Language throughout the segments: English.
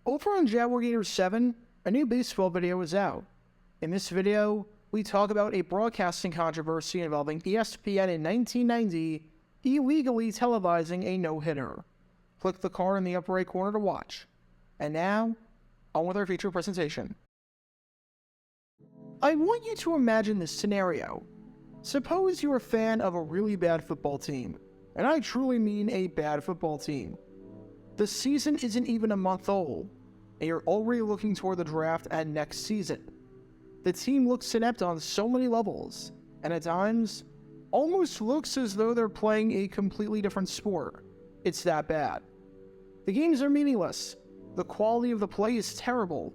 Over on Jaguar 7, a new baseball video is out. In this video, we talk about a broadcasting controversy involving ESPN in 1990 illegally televising a no-hitter. Click the card in the upper right corner to watch. And now, on with our feature presentation. I want you to imagine this scenario. Suppose you're a fan of a really bad football team, and I truly mean a bad football team. The season isn't even a month old, and you're already looking toward the draft and next season. The team looks inept on so many levels, and at times, almost looks as though they're playing a completely different sport. It's that bad. The games are meaningless, the quality of the play is terrible,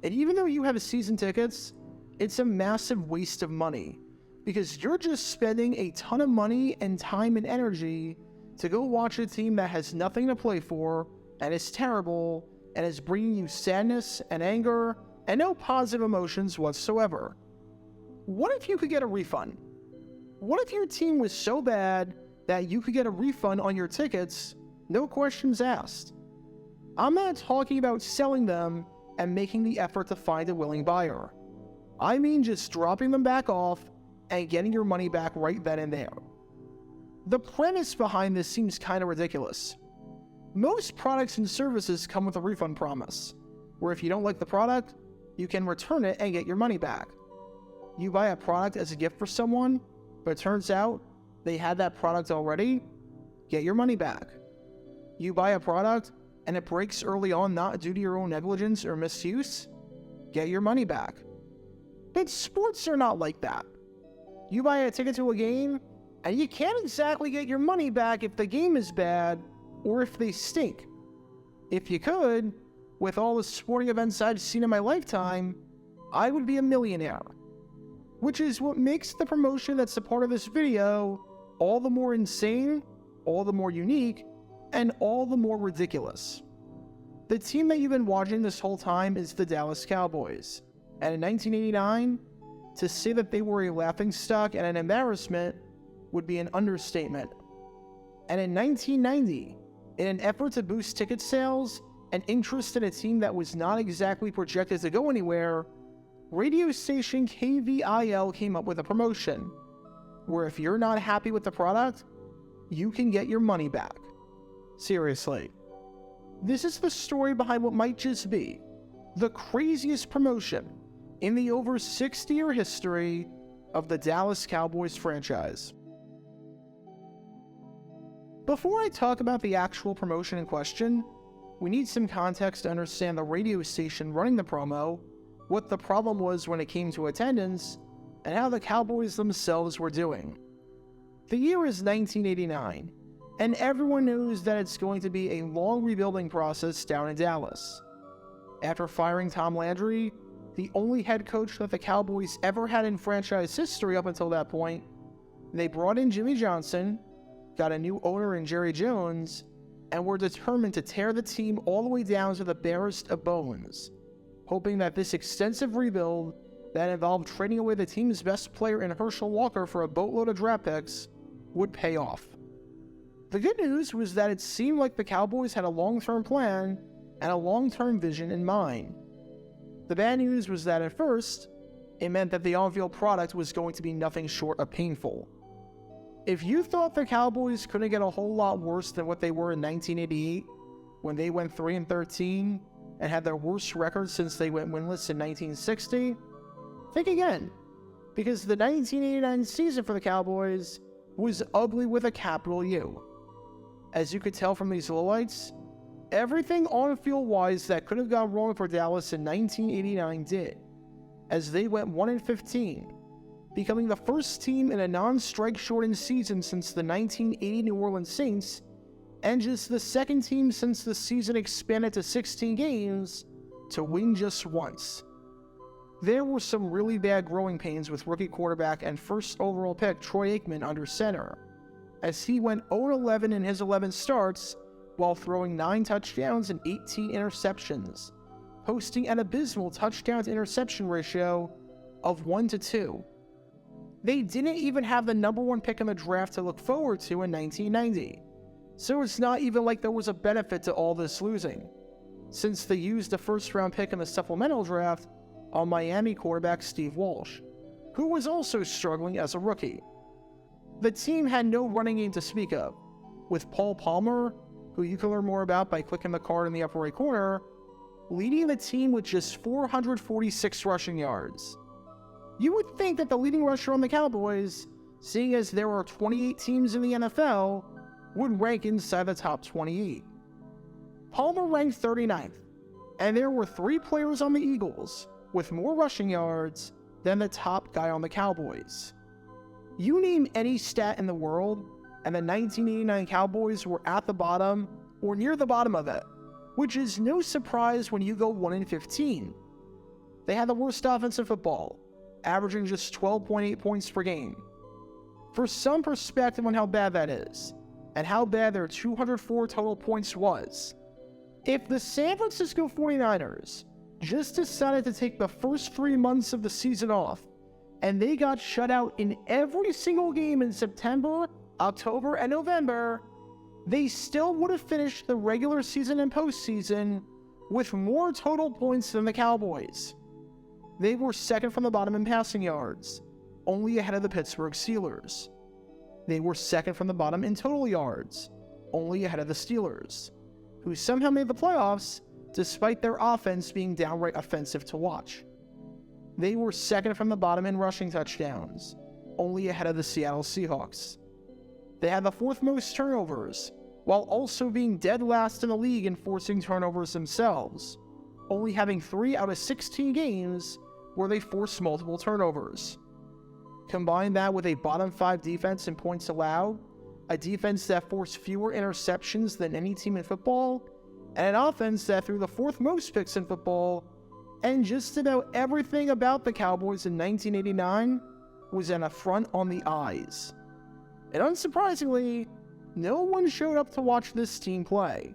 and even though you have season tickets, it's a massive waste of money, because you're just spending a ton of money and time and energy to go watch a team that has nothing to play for, and is terrible, and is bringing you sadness and anger, and no positive emotions whatsoever. What if you could get a refund? What if your team was so bad that you could get a refund on your tickets, no questions asked? I'm not talking about selling them and making the effort to find a willing buyer. I mean just dropping them back off and getting your money back right then and there. The premise behind this seems kind of ridiculous. Most products and services come with a refund promise, where if you don't like the product, you can return it and get your money back. You buy a product as a gift for someone, but it turns out they had that product already, get your money back. You buy a product and it breaks early on not due to your own negligence or misuse, get your money back. But sports are not like that. You buy a ticket to a game, and you can't exactly get your money back if the game is bad or if they stink. If you could, with all the sporting events I've seen in my lifetime, I would be a millionaire. Which is what makes the promotion that's a part of this video all the more insane, all the more unique, and all the more ridiculous. The team that you've been watching this whole time is the Dallas Cowboys. And in 1989, to say that they were a laughingstock and an embarrassment would be an understatement. And in 1990, in an effort to boost ticket sales and interest in a team that was not exactly projected to go anywhere, radio station KVIL came up with a promotion, where if you're not happy with the product, you can get your money back. Seriously. This is the story behind what might just be the craziest promotion in the over 60-year history of the Dallas Cowboys franchise. Before I talk about the actual promotion in question, we need some context to understand the radio station running the promo, what the problem was when it came to attendance, and how the Cowboys themselves were doing. The year is 1989, and everyone knows that it's going to be a long rebuilding process down in Dallas. After firing Tom Landry, the only head coach that the Cowboys ever had in franchise history up until that point, they brought in Jimmy Johnson, got a new owner in Jerry Jones, and were determined to tear the team all the way down to the barest of bones, hoping that this extensive rebuild that involved trading away the team's best player in Herschel Walker for a boatload of draft picks would pay off. The good news was that it seemed like the Cowboys had a long-term plan and a long-term vision in mind. The bad news was that at first, it meant that the on-field product was going to be nothing short of painful. If you thought the Cowboys couldn't get a whole lot worse than what they were in 1988, when they went 3-13 and had their worst record since they went winless in 1960, think again, because the 1989 season for the Cowboys was ugly with a capital U. As you could tell from these lowlights, everything on-field wise that could have gone wrong for Dallas in 1989 did, as they went 1-15, becoming the first team in a non-strike shortened season since the 1980 New Orleans Saints, and just the second team since the season expanded to 16 games to win just once. There were some really bad growing pains with rookie quarterback and first overall pick Troy Aikman under center, as he went 0-11 in his 11 starts while throwing 9 touchdowns and 18 interceptions, posting an abysmal touchdown-to-interception ratio of 1-2. They didn't even have the number 1 pick in the draft to look forward to in 1990, so it's not even like there was a benefit to all this losing. since they used a first-round pick in the supplemental draft on Miami quarterback Steve Walsh, who was also struggling as a rookie. The team had no running game to speak of, with Paul Palmer, who you can learn more about by clicking the card in the upper right corner, leading the team with just 446 rushing yards. You would think that the leading rusher on the Cowboys, seeing as there are 28 teams in the NFL, would rank inside the top 28. Palmer ranked 39th, and there were 3 players on the Eagles with more rushing yards than the top guy on the Cowboys. You name any stat in the world, and the 1989 Cowboys were at the bottom or near the bottom of it, which is no surprise when you go 1-15. They had the worst offense in football, averaging just 12.8 points per game. For some perspective on how bad that is, and how bad their 204 total points was, if the San Francisco 49ers just decided to take the first 3 months of the season off, and they got shut out in every single game in September, October, and November, they still would have finished the regular season and postseason with more total points than the Cowboys. They were second from the bottom in passing yards, only ahead of the Pittsburgh Steelers. They were second from the bottom in total yards, only ahead of the Steelers, who somehow made the playoffs despite their offense being downright offensive to watch. They were second from the bottom in rushing touchdowns, only ahead of the Seattle Seahawks. They had the 4th most turnovers, while also being dead last in the league in forcing turnovers themselves, only having 3 out of 16 games where they forced multiple turnovers. Combine that with a bottom 5 defense in points allowed, a defense that forced fewer interceptions than any team in football, and an offense that threw the 4th most picks in football, and just about everything about the Cowboys in 1989 was an affront on the eyes. And unsurprisingly, no one showed up to watch this team play.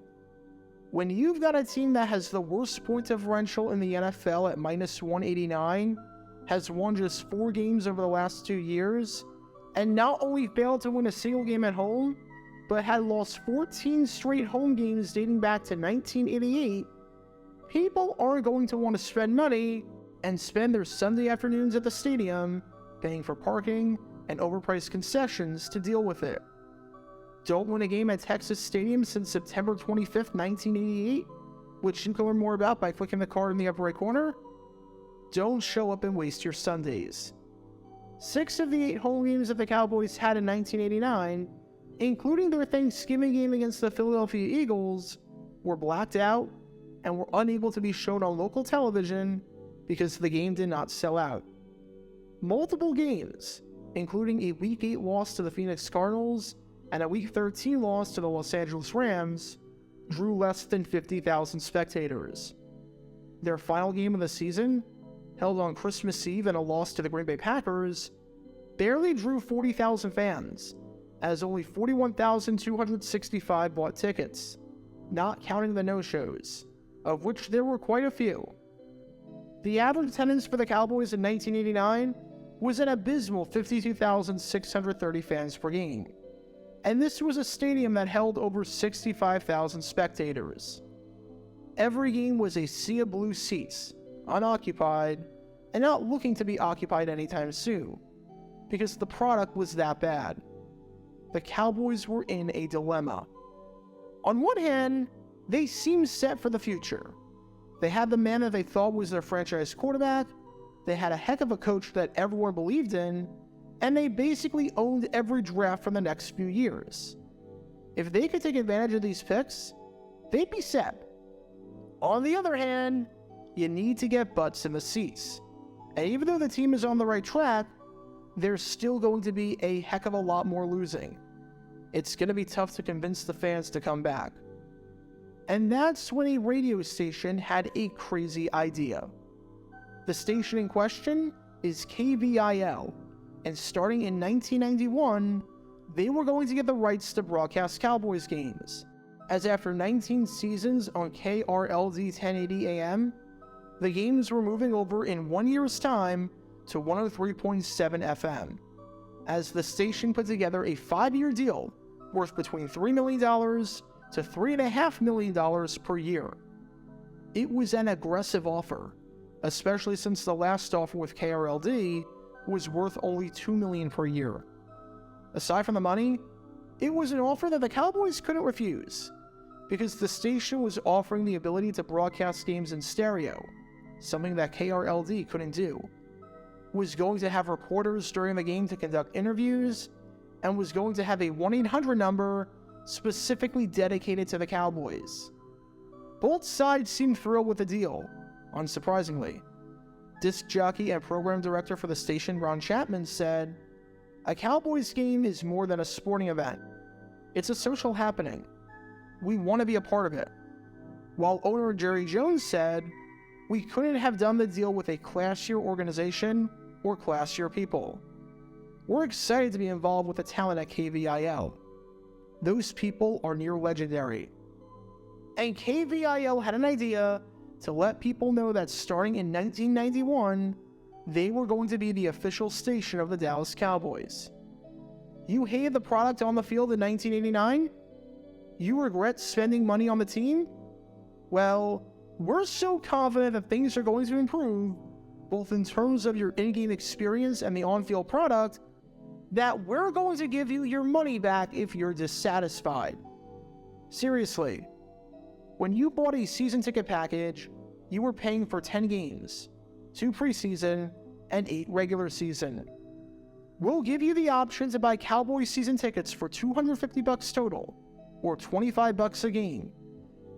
When you've got a team that has the worst point differential in the NFL at -189, has won just 4 games over the last 2 years, and not only failed to win a single game at home, but had lost 14 straight home games dating back to 1988, people aren't going to want to spend money and spend their Sunday afternoons at the stadium paying for parking and overpriced concessions to deal with it. Don't win a game at Texas Stadium since September 25th, 1988, which you can learn more about by clicking the card in the upper right corner? Don't show up and waste your Sundays. 6 of the 8 home games that the Cowboys had in 1989, including their Thanksgiving game against the Philadelphia Eagles, were blacked out and were unable to be shown on local television because the game did not sell out. Multiple games, including a Week 8 loss to the Phoenix Cardinals and a Week 13 loss to the Los Angeles Rams, drew less than 50,000 spectators. Their final game of the season, held on Christmas Eve and a loss to the Green Bay Packers, barely drew 40,000 fans, as only 41,265 bought tickets, not counting the no-shows, of which there were quite a few. The average attendance for the Cowboys in 1989 was an abysmal 52,630 fans per game, and this was a stadium that held over 65,000 spectators. Every game was a sea of blue seats, unoccupied, and not looking to be occupied anytime soon, because the product was that bad. The Cowboys were in a dilemma. On one hand, they seemed set for the future. They had the man that they thought was their franchise quarterback, they had a heck of a coach that everyone believed in, and they basically owned every draft for the next few years. If they could take advantage of these picks, they'd be set. On the other hand, you need to get butts in the seats. And even though the team is on the right track, there's still going to be a heck of a lot more losing. It's going to be tough to convince the fans to come back. And that's when a radio station had a crazy idea. The station in question is KVIL, and starting in 1991, they were going to get the rights to broadcast Cowboys games, as after 19 seasons on KRLD 1080 AM, the games were moving over in 1 year's time to 103.7 FM, as the station put together a 5-year deal worth between $3 million to $3.5 million per year. it was an aggressive offer, especially since the last offer with KRLD was worth only $2 million per year. Aside from the money, it was an offer that the Cowboys couldn't refuse, because the station was offering the ability to broadcast games in stereo, something that KRLD couldn't do, was going to have reporters during the game to conduct interviews, and was going to have a 1-800 number specifically dedicated to the Cowboys. Both sides seemed thrilled with the deal, unsurprisingly. Disc jockey and program director for the station, Ron Chapman, said, "A Cowboys game is more than a sporting event. It's a social happening. We want to be a part of it." While owner Jerry Jones said, "We couldn't have done the deal with a classier organization or classier people. We're excited to be involved with the talent at KVIL. Those people are near legendary." And KVIL had an idea to let people know that starting in 1991, they were going to be the official station of the Dallas Cowboys. You hated the product on the field in 1989? You regret spending money on the team? Well, we're so confident that things are going to improve, both in terms of your in-game experience and the on-field product, that we're going to give you your money back if you're dissatisfied. Seriously, when you bought a season ticket package, you were paying for 10 games, 2 preseason, and 8 regular season. We'll give you the option to buy Cowboys season tickets for $250 total, or $25 a game,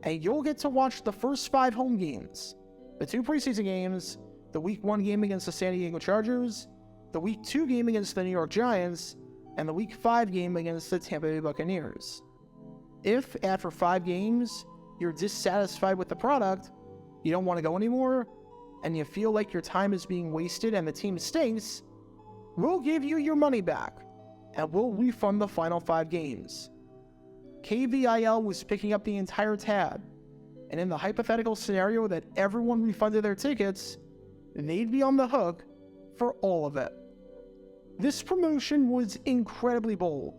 and you'll get to watch the first 5 home games, the 2 preseason games, the Week 1 game against the San Diego Chargers, the Week 2 game against the New York Giants, and the Week 5 game against the Tampa Bay Buccaneers. If, after 5 games, you're dissatisfied with the product, you don't want to go anymore, and you feel like your time is being wasted and the team stinks, we'll give you your money back, and we'll refund the final 5 games. KVIL was picking up the entire tab, and in the hypothetical scenario that everyone refunded their tickets, they'd be on the hook for all of it. This promotion was incredibly bold.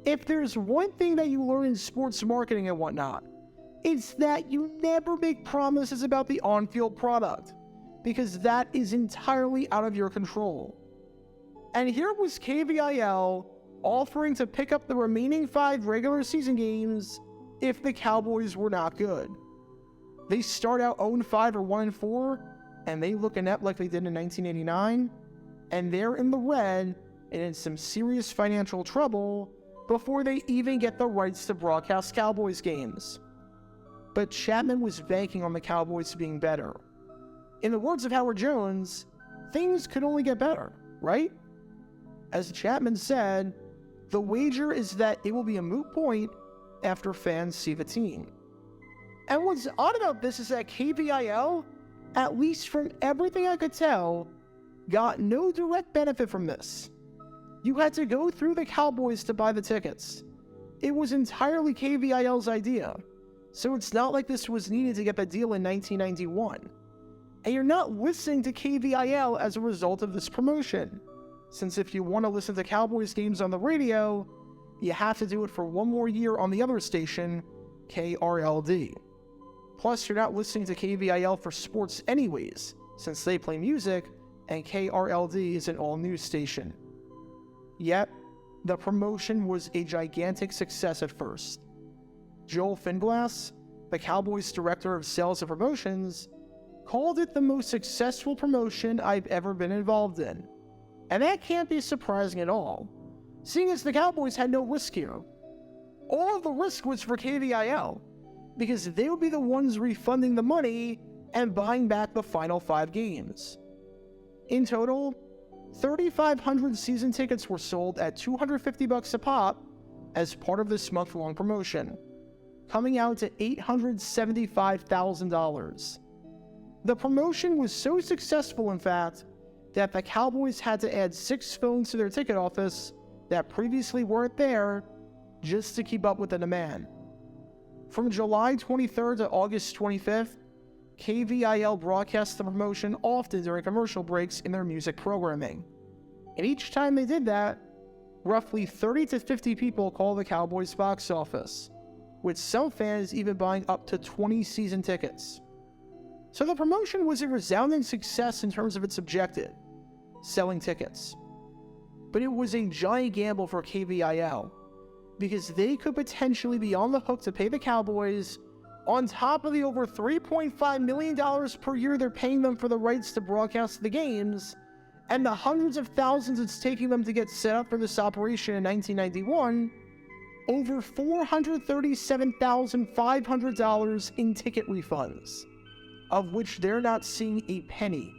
If there's one thing that you learn in sports marketing and whatnot, it's that you never make promises about the on-field product, because that is entirely out of your control. And here was KVIL offering to pick up the remaining 5 regular season games if the Cowboys were not good. They start out 0-5 or 1-4, and they look inept like they did in 1989, and they're in the red and in some serious financial trouble before they even get the rights to broadcast Cowboys games. But Chapman was banking on the Cowboys being better. In the words of Howard Jones, things could only get better, right? As Chapman said, the wager is that it will be a moot point after fans see the team. And what's odd about this is that KVIL, at least from everything I could tell, got no direct benefit from this. You had to go through the Cowboys to buy the tickets. It was entirely KVIL's idea, so it's not like this was needed to get the deal in 1991. And you're not listening to KVIL as a result of this promotion, since if you want to listen to Cowboys games on the radio, you have to do it for 1 more year on the other station, KRLD. Plus, you're not listening to KVIL for sports anyways, since they play music, and KRLD is an all-news station. Yet, the promotion was a gigantic success at first. Joel Finglass, the Cowboys director of sales and promotions, called it the most successful promotion I've ever been involved in. And that can't be surprising at all, seeing as the Cowboys had no risk here. All of the risk was for KVIL, because they would be the ones refunding the money and buying back the final 5 games. In total, 3,500 season tickets were sold at $250 a pop as part of this month-long promotion, coming out to $875,000. The promotion was so successful, in fact, that the Cowboys had to add 6 phones to their ticket office that previously weren't there just to keep up with the demand. From July 23rd to August 25th, KVIL broadcast the promotion often during commercial breaks in their music programming. And each time they did that, roughly 30 to 50 people called the Cowboys box office, with some fans even buying up to 20 season tickets. So the promotion was a resounding success in terms of its objective, selling tickets. But it was a giant gamble for KVIL, because they could potentially be on the hook to pay the Cowboys on top of the over $3.5 million per year they're paying them for the rights to broadcast the games, and the hundreds of thousands it's taking them to get set up for this operation in 1991, over $437,500 in ticket refunds, of which they're not seeing a penny.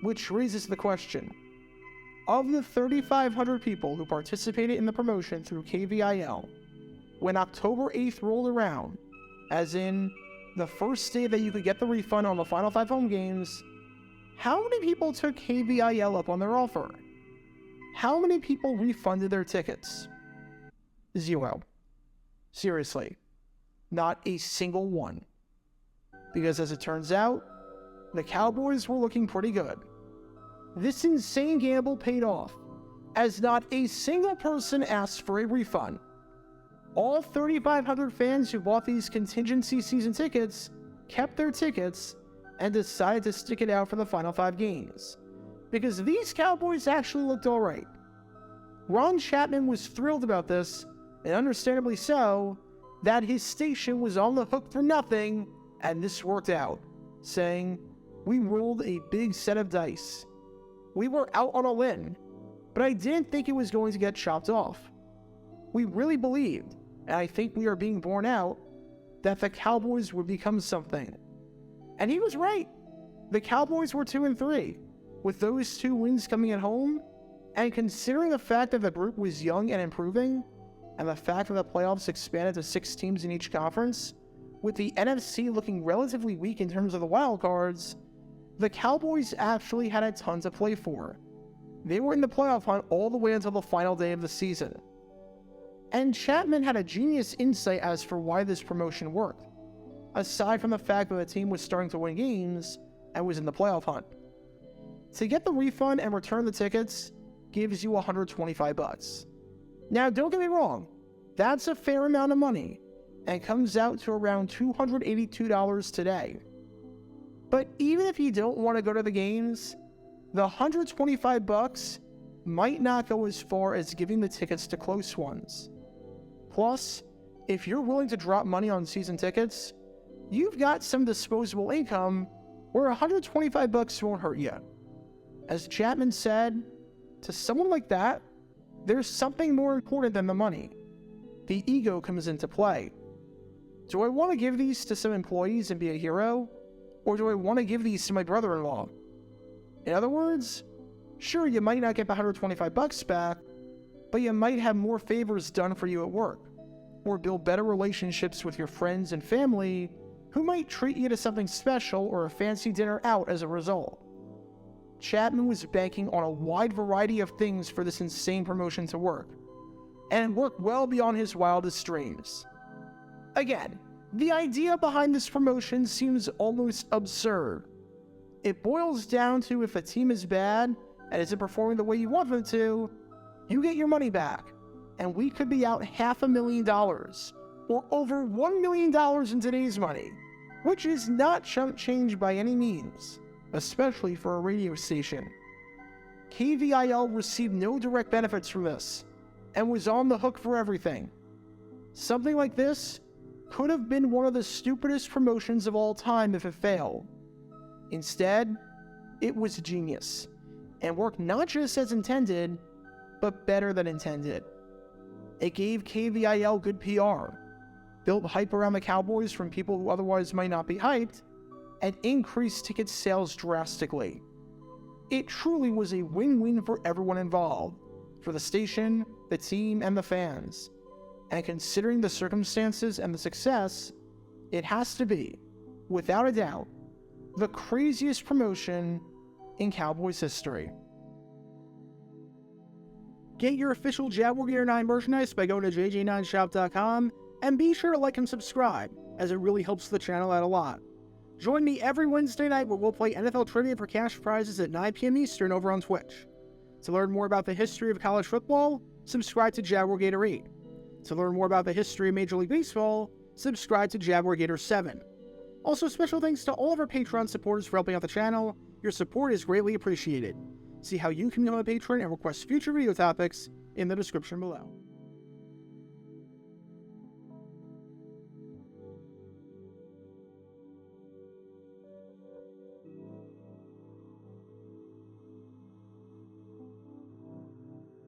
Which raises the question, of the 3,500 people who participated in the promotion through KVIL, when October 8th rolled around, as in the first day that you could get the refund on the final 5 home games, how many people took KVIL up on their offer? How many people refunded their tickets? 0. Seriously. Not a single one. Because as it turns out, the Cowboys were looking pretty good. This insane gamble paid off, as not a single person asked for a refund. All 3,500 fans who bought these contingency season tickets kept their tickets and decided to stick it out for the final 5 games, because these Cowboys actually looked alright. Ron Chapman was thrilled about this, and understandably so, that his station was on the hook for nothing, and this worked out, saying, "We rolled a big set of dice. We were out on a limb, but I didn't think it was going to get chopped off. We really believed, and I think we are being borne out, that the Cowboys would become something." And he was right. The Cowboys were 2-3, with those 2 wins coming at home, and considering the fact that the group was young and improving, and the fact that the playoffs expanded to 6 teams in each conference, with the NFC looking relatively weak in terms of the wild cards, the Cowboys actually had a ton to play for. They were in the playoff hunt all the way until the final day of the season. And Chapman had a genius insight as for why this promotion worked, aside from the fact that the team was starting to win games and was in the playoff hunt. To get the refund and return the tickets gives you $125. Now, don't get me wrong, that's a fair amount of money, and comes out to around $282 today. But even if you don't want to go to the games, the $125 might not go as far as giving the tickets to close ones. Plus, if you're willing to drop money on season tickets, you've got some disposable income where $125 won't hurt you. As Chapman said, to someone like that, there's something more important than the money. The ego comes into play. Do I want to give these to some employees and be a hero? Or do I want to give these to my brother-in-law? In other words, sure, you might not get the $125 back, but you might have more favors done for you at work, or build better relationships with your friends and family who might treat you to something special or a fancy dinner out as a result. Chapman was banking on a wide variety of things for this insane promotion to work, and worked well beyond his wildest dreams. Again, the idea behind this promotion seems almost absurd. It boils down to if a team is bad and isn't performing the way you want them to, you get your money back, and we could be out $500,000, or over $1 million in today's money, which is not chump change by any means, especially for a radio station. KVIL received no direct benefits from this, and was on the hook for everything. Something like this could have been one of the stupidest promotions of all time if it failed. Instead, it was genius, and worked not just as intended, but better than intended. It gave KVIL good PR, built hype around the Cowboys from people who otherwise might not be hyped, and increased ticket sales drastically. It truly was a win-win for everyone involved, for the station, the team, and the fans. And considering the circumstances and the success, it has to be, without a doubt, the craziest promotion in Cowboys history. Get your official Jaguar Gear 9 merchandise by going to jj9shop.com, and be sure to like and subscribe, as it really helps the channel out a lot. Join me every Wednesday night where we'll play NFL Trivia for cash prizes at 9 p.m. Eastern over on Twitch. To learn more about the history of college football, subscribe to Jaguar Gator 8. To learn more about the history of Major League Baseball, subscribe to Jaguar Gator 7. Also, special thanks to all of our Patreon supporters for helping out the channel. Your support is greatly appreciated. See how you can become a patron and request future video topics in the description below.